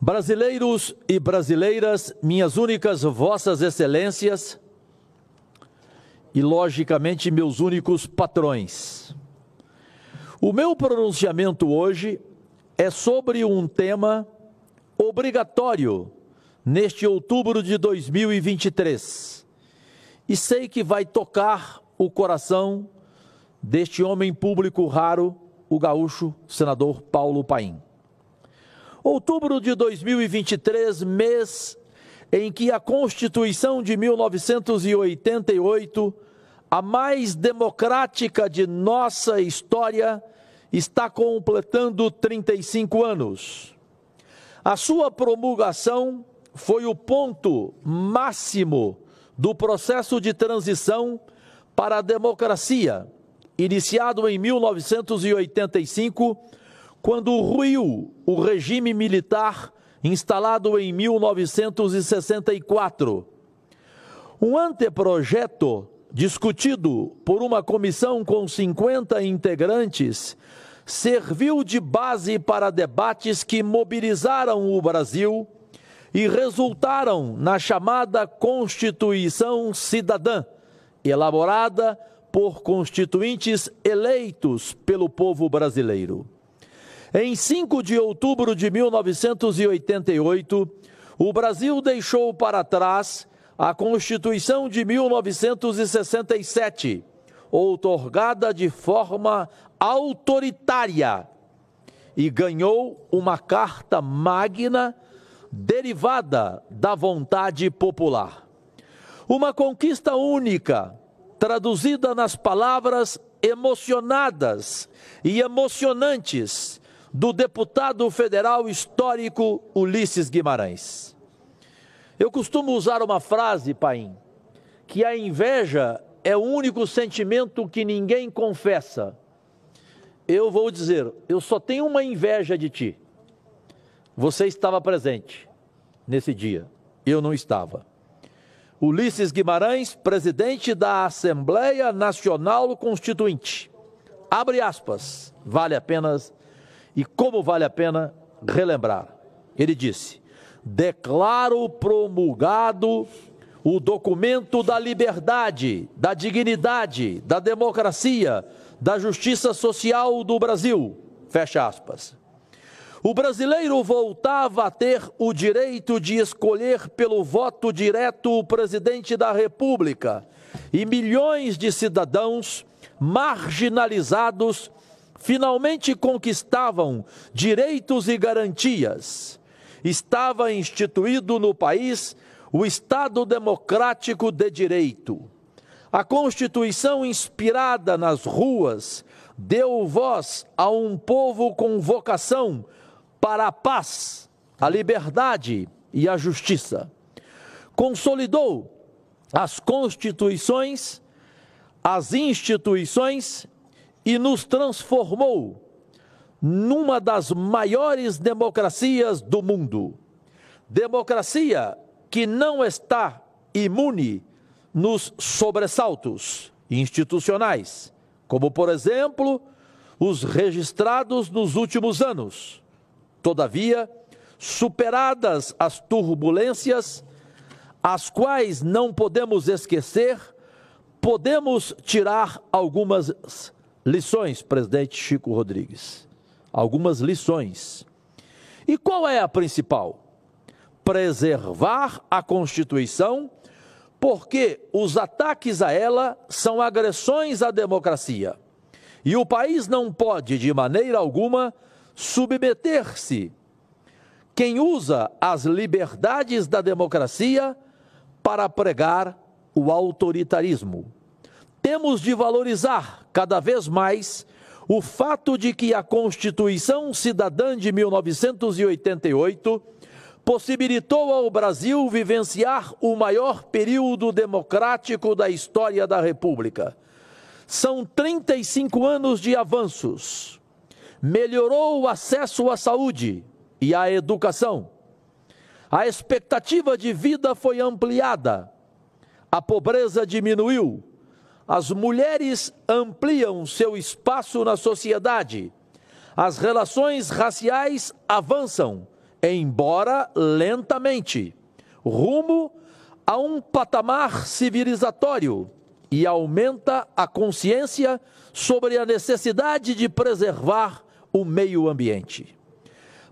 Brasileiros e brasileiras, minhas únicas vossas excelências e, logicamente, meus únicos patrões. O meu pronunciamento hoje é sobre um tema obrigatório neste outubro de 2023 e sei que vai tocar o coração deste homem público raro, o gaúcho senador Paulo Paim. Outubro de 2023, mês em que a Constituição de 1988, a mais democrática de nossa história, está completando 35 anos. A sua promulgação foi o ponto máximo do processo de transição para a democracia, iniciado em 1985, quando ruiu o regime militar instalado em 1964. Um anteprojeto discutido por uma comissão com 50 integrantes serviu de base para debates que mobilizaram o Brasil e resultaram na chamada Constituição Cidadã, elaborada por constituintes eleitos pelo povo brasileiro. Em 5 de outubro de 1988, o Brasil deixou para trás a Constituição de 1967, outorgada de forma autoritária, e ganhou uma Carta Magna derivada da vontade popular. Uma conquista única, traduzida nas palavras emocionadas e emocionantes do deputado federal histórico Ulisses Guimarães. Eu costumo usar uma frase, Paim, que a inveja é o único sentimento que ninguém confessa. Eu vou dizer, eu só tenho uma inveja de ti. Você estava presente nesse dia, eu não estava. Ulisses Guimarães, presidente da Assembleia Nacional Constituinte. Abre aspas, vale a pena, e como vale a pena relembrar. Ele disse: declaro promulgado o documento da liberdade, da dignidade, da democracia, da justiça social do Brasil. Fecha aspas. O brasileiro voltava a ter o direito de escolher pelo voto direto o presidente da República e milhões de cidadãos marginalizados finalmente conquistavam direitos e garantias. Estava instituído no país o Estado Democrático de Direito. A Constituição, inspirada nas ruas, deu voz a um povo com vocação para a paz, a liberdade e a justiça. Consolidou as constituições, as instituições e nos transformou numa das maiores democracias do mundo. Democracia que não está imune nos sobressaltos institucionais, como, por exemplo, os registrados nos últimos anos. Todavia, superadas as turbulências, as quais não podemos esquecer, podemos tirar algumas lições, presidente Chico Rodrigues. Algumas lições. E qual é a principal? Preservar a Constituição, porque os ataques a ela são agressões à democracia. E o país não pode, de maneira alguma, submeter-se. Quem usa as liberdades da democracia para pregar o autoritarismo. Temos de valorizar cada vez mais o fato de que a Constituição Cidadã de 1988 possibilitou ao Brasil vivenciar o maior período democrático da história da República. São 35 anos de avanços. Melhorou o acesso à saúde e à educação. A expectativa de vida foi ampliada. A pobreza diminuiu. As mulheres ampliam seu espaço na sociedade. As relações raciais avançam embora lentamente, rumo a um patamar civilizatório e aumenta a consciência sobre a necessidade de preservar o meio ambiente.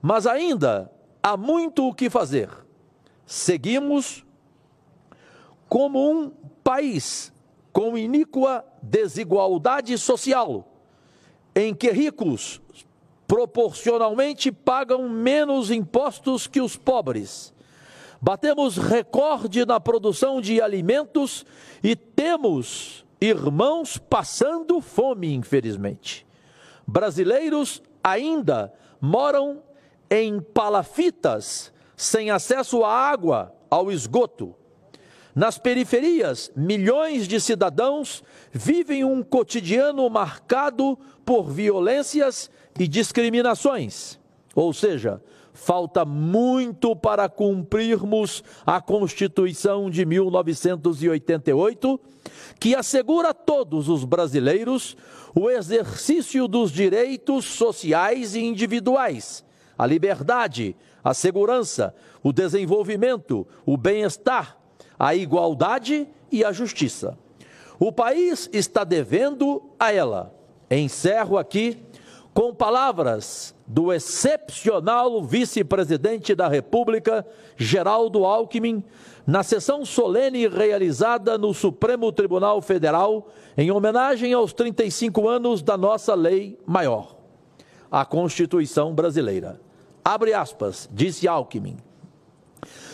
Mas ainda há muito o que fazer. Seguimos como um país com iníqua desigualdade social, em que ricos proporcionalmente pagam menos impostos que os pobres. Batemos recorde na produção de alimentos e temos irmãos passando fome, infelizmente. Brasileiros ainda moram em palafitas, sem acesso à água, ao esgoto. Nas periferias, milhões de cidadãos vivem um cotidiano marcado por violências e discriminações. Ou seja, falta muito para cumprirmos a Constituição de 1988, que assegura a todos os brasileiros o exercício dos direitos sociais e individuais, a liberdade, a segurança, o desenvolvimento, o bem-estar, a igualdade e a justiça. O país está devendo a ela. Encerro aqui com palavras do excepcional vice-presidente da República, Geraldo Alckmin, na sessão solene realizada no Supremo Tribunal Federal, em homenagem aos 35 anos da nossa lei maior, a Constituição Brasileira. Abre aspas, disse Alckmin.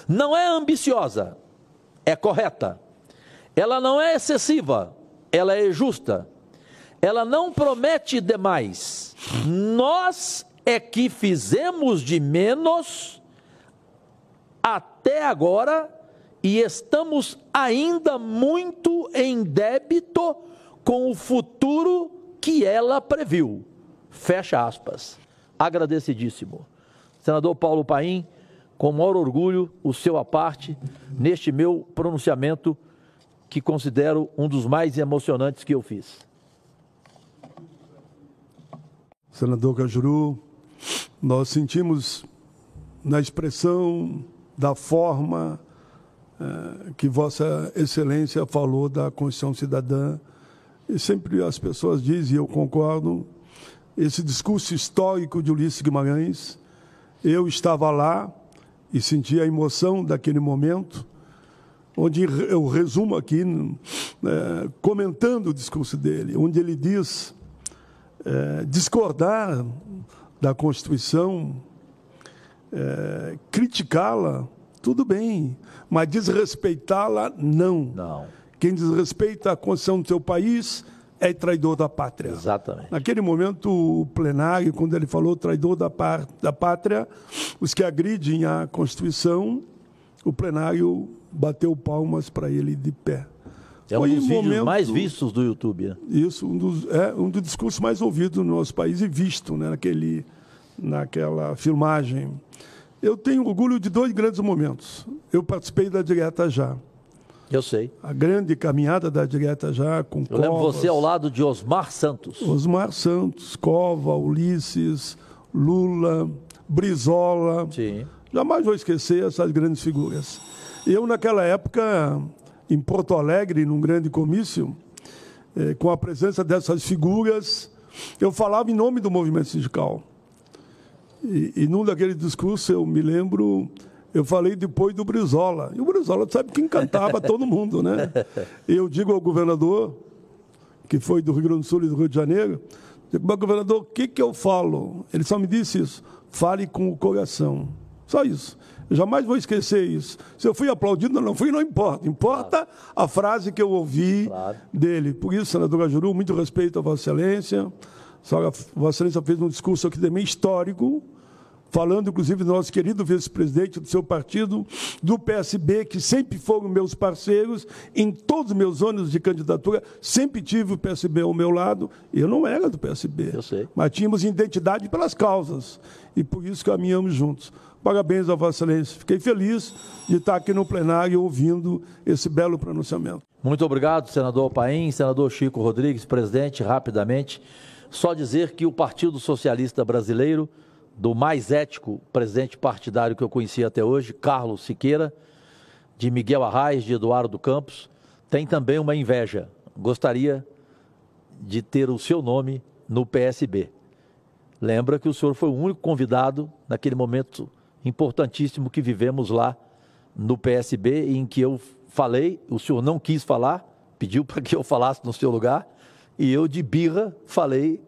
Não é ambiciosa, é correta. Ela não é excessiva, ela é justa. Ela não promete demais. Nós é que fizemos de menos até agora e estamos ainda muito em débito com o futuro que ela previu. Fecha aspas. Agradecidíssimo. Senador Paulo Paim, com o maior orgulho, o seu à parte, neste meu pronunciamento, que considero um dos mais emocionantes que eu fiz. Senador Cajuru, nós sentimos na expressão, da forma que Vossa Excelência falou da Constituição Cidadã, e sempre as pessoas dizem, e eu concordo, esse discurso histórico de Ulisses Guimarães, eu estava lá e senti a emoção daquele momento, onde eu resumo aqui, comentando o discurso dele, onde ele diz, discordar da Constituição, criticá-la, tudo bem, mas desrespeitá-la, não. Não. Quem desrespeita a Constituição do seu país é traidor da pátria. Exatamente. Naquele momento, o plenário, quando ele falou traidor da pátria, os que agridem a Constituição, o plenário bateu palmas para ele de pé. É um dos vídeos mais vistos do YouTube. Né? Isso, um dos discursos mais ouvidos no nosso país e visto, né, naquela filmagem. Eu tenho orgulho de dois grandes momentos. Eu participei da Direta Já. Eu sei. A grande caminhada da Direta Já com Covas. Eu lembro você ao lado de Osmar Santos. Osmar Santos, Cova, Ulisses, Lula, Brizola. Sim. Jamais vou esquecer essas grandes figuras. Eu, naquela época, em Porto Alegre, num grande comício, com a presença dessas figuras, eu falava em nome do movimento sindical. E num daquele discurso, eu me lembro, eu falei depois do Brizola. E o Brizola sabe que encantava todo mundo, né? Eu digo ao governador, que foi do Rio Grande do Sul e do Rio de Janeiro, digo, mas governador, o que eu falo? Ele só me disse isso, fale com o coração. Só isso. Eu jamais vou esquecer isso. Se eu fui aplaudido ou não fui, não importa. Importa a frase que eu ouvi dele. Por isso, senador Cajuru, muito respeito a Vossa Excelência. Vossa Excelência fez um discurso aqui também histórico, falando, inclusive, do nosso querido vice-presidente do seu partido, do PSB, que sempre foram meus parceiros, em todos os meus anos de candidatura, sempre tive o PSB ao meu lado. Eu não era do PSB, eu sei, mas tínhamos identidade pelas causas, e por isso caminhamos juntos. Parabéns a Vossa Excelência. Fiquei feliz de estar aqui no plenário ouvindo esse belo pronunciamento. Muito obrigado, senador Paim, senador Chico Rodrigues, presidente, rapidamente. Só dizer que o Partido Socialista Brasileiro do mais ético presidente partidário que eu conheci até hoje, Carlos Siqueira, de Miguel Arraes, de Eduardo Campos, tem também uma inveja. Gostaria de ter o seu nome no PSB. Lembra que o senhor foi o único convidado naquele momento importantíssimo que vivemos lá no PSB, em que eu falei, o senhor não quis falar, pediu para que eu falasse no seu lugar, e eu de birra falei,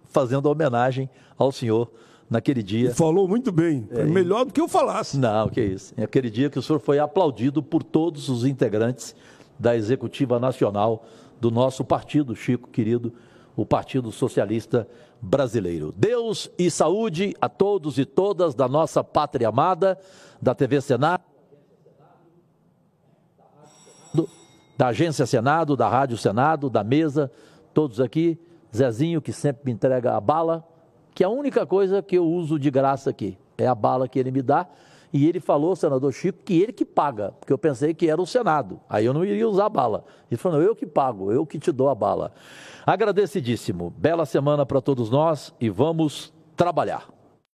fazendo homenagem ao senhor naquele dia. Falou muito bem, melhor do que eu falasse. Não, que isso. Naquele dia que o senhor foi aplaudido por todos os integrantes da Executiva Nacional do nosso partido, Chico querido, o Partido Socialista Brasileiro. Deus e saúde a todos e todas da nossa pátria amada, da TV Senado, da Agência Senado, da Rádio Senado, da mesa, todos aqui. Zezinho, que sempre me entrega a bala, que é a única coisa que eu uso de graça aqui, é a bala que ele me dá. E ele falou, senador Chico, que ele que paga, porque eu pensei que era o Senado, aí eu não iria usar a bala. Ele falou, eu que pago, eu que te dou a bala. Agradecidíssimo, bela semana para todos nós e vamos trabalhar.